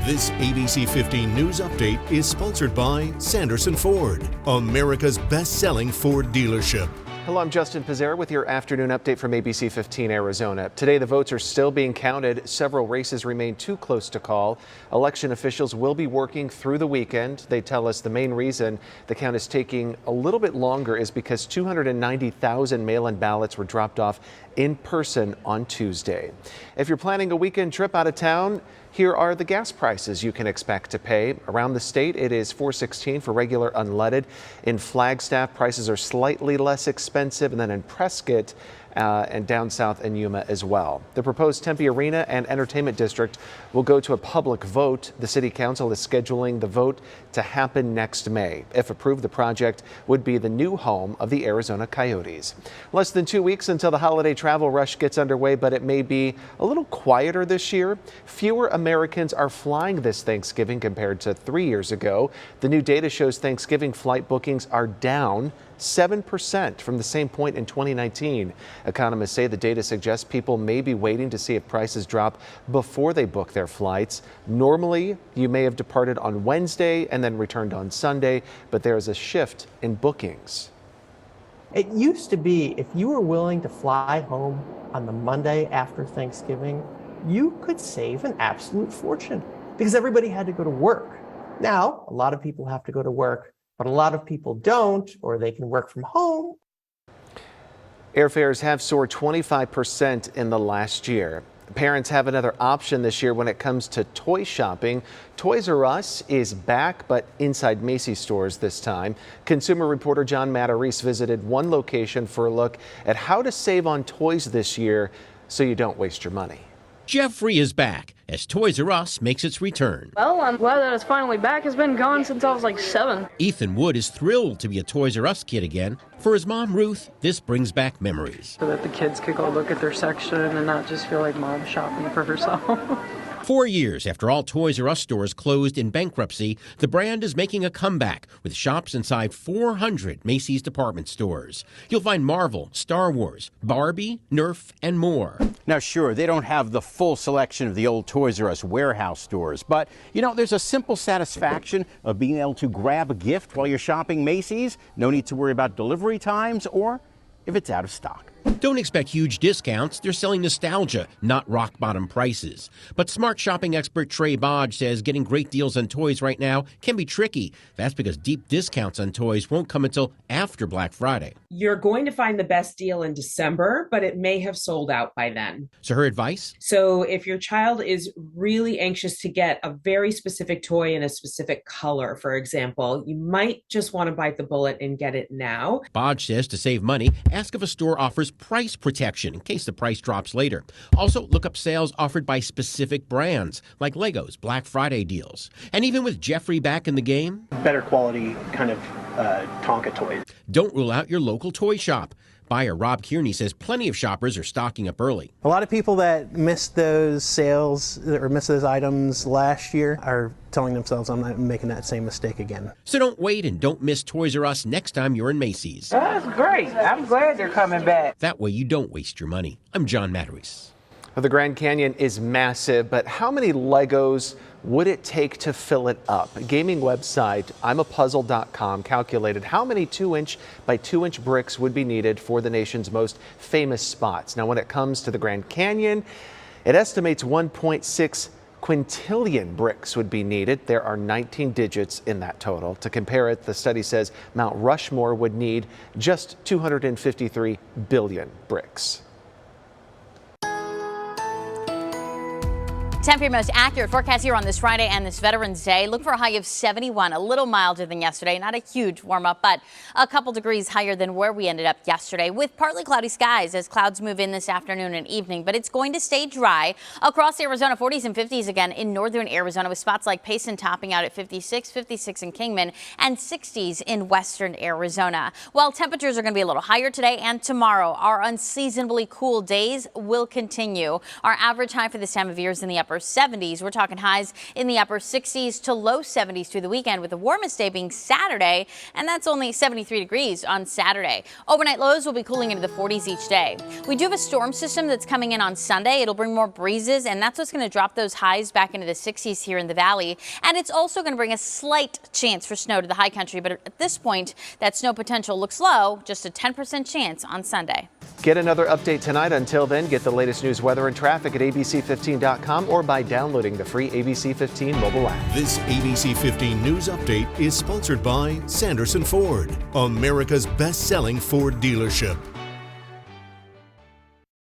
This ABC 15 News Update is sponsored by Sanderson Ford, America's best-selling Ford dealership. Hello, I'm Justin Pizzera with your afternoon update from ABC15 Arizona. Today, the votes are still being counted. Several races remain too close to call. Election officials will be working through the weekend. They tell us the main reason the count is taking a little bit longer is because 290,000 mail-in ballots were dropped off in person on Tuesday. If you're planning a weekend trip out of town, here are the gas prices you can expect to pay. Around the state, it is $4.16 for regular unleaded. In Flagstaff, prices are slightly less expensive, and then in Prescott and down south in Yuma as well. The proposed Tempe Arena and Entertainment District will go to a public vote. The City Council is scheduling the vote to happen next May. If approved, the project would be the new home of the Arizona Coyotes. Less than 2 weeks until the holiday travel rush gets underway, but it may be a little quieter this year. Fewer Americans are flying this Thanksgiving compared to 3 years ago. The new data shows Thanksgiving flight bookings are down 7% from the same point in 2019. Economists say the data suggests people may be waiting to see if prices drop before they book their flights. Normally, you may have departed on Wednesday and then returned on Sunday, but there is a shift in bookings. It used to be if you were willing to fly home on the Monday after Thanksgiving, you could save an absolute fortune because everybody had to go to work. Now, a lot of people have to go to work, but a lot of people don't, or they can work from home. Airfares have soared 25% in the last year. Parents have another option this year when it comes to toy shopping. Toys R Us is back, but inside Macy's stores this time. Consumer reporter John Matarese visited one location for a look at how to save on toys this year so you don't waste your money. Jeffrey is back as Toys R Us makes its return. Well, I'm glad that it's finally back. It's been gone since I was like 7. Ethan Wood is thrilled to be a Toys R Us kid again. For his mom, Ruth, this brings back memories. So that the kids could go look at their section and not just feel like mom shopping for herself. 4 years after all Toys R Us stores closed in bankruptcy, the brand is making a comeback with shops inside 400 Macy's department stores. You'll find Marvel, Star Wars, Barbie, Nerf, and more. Now, sure, they don't have the full selection of the old Toys R Us warehouse stores, but, you know, there's a simple satisfaction of being able to grab a gift while you're shopping Macy's. No need to worry about delivery times or if it's out of stock. Don't expect huge discounts. They're selling nostalgia, not rock-bottom prices. But smart shopping expert Trey Bodge says getting great deals on toys right now can be tricky. That's because deep discounts on toys won't come until after Black Friday. You're going to find the best deal in December, but it may have sold out by then. So her advice? So if your child is really anxious to get a very specific toy in a specific color, for example, you might just want to bite the bullet and get it now. Bodge says to save money, ask if a store offers price protection in case the price drops later. Also, look up sales offered by specific brands, like Lego's Black Friday deals. And even with Jeffrey back in the game, better quality kind of Tonka toys. Don't rule out your local toy shop. Buyer Rob Kearney says plenty of shoppers are stocking up early. A lot of people that missed those sales or missed those items last year are telling themselves, I'm not making that same mistake again. So don't wait and don't miss Toys R Us next time you're in Macy's. That's great. I'm glad they're coming back. That way you don't waste your money. I'm John Matarese. Well, the Grand Canyon is massive, but how many Legos would it take to fill it up? Gaming website imapuzzle.com calculated how many 2-inch by 2-inch bricks would be needed for the nation's most famous spots. Now, when it comes to the Grand Canyon, it estimates 1.6 quintillion bricks would be needed. There are 19 digits in that total. To compare it, the study says Mount Rushmore would need just 253 billion bricks. Time for your most accurate forecast here on this Friday and this Veterans Day. Look for a high of 71, a little milder than yesterday. Not a huge warm up, but a couple degrees higher than where we ended up yesterday with partly cloudy skies as clouds move in this afternoon and evening. But it's going to stay dry across Arizona, 40s and 50s again in northern Arizona with spots like Payson topping out at 56, 56 in Kingman and 60s in western Arizona. While temperatures are going to be a little higher today and tomorrow, our unseasonably cool days will continue. Our average high for this time of year is in the upper upper 70s. We're talking highs in the upper 60s to low 70s through the weekend, with the warmest day being Saturday, and that's only 73 degrees on Saturday. Overnight lows will be cooling into the 40s each day. We do have a storm system that's coming in on Sunday. It'll bring more breezes, and that's what's going to drop those highs back into the 60s here in the valley. And it's also going to bring a slight chance for snow to the high country, but at this point, that snow potential looks low, just a 10% chance on Sunday. Get another update tonight. Until then, get the latest news, weather, and traffic at ABC15.com or by downloading the free ABC15 mobile app. This ABC15 News Update is sponsored by Sanderson Ford, America's best-selling Ford dealership.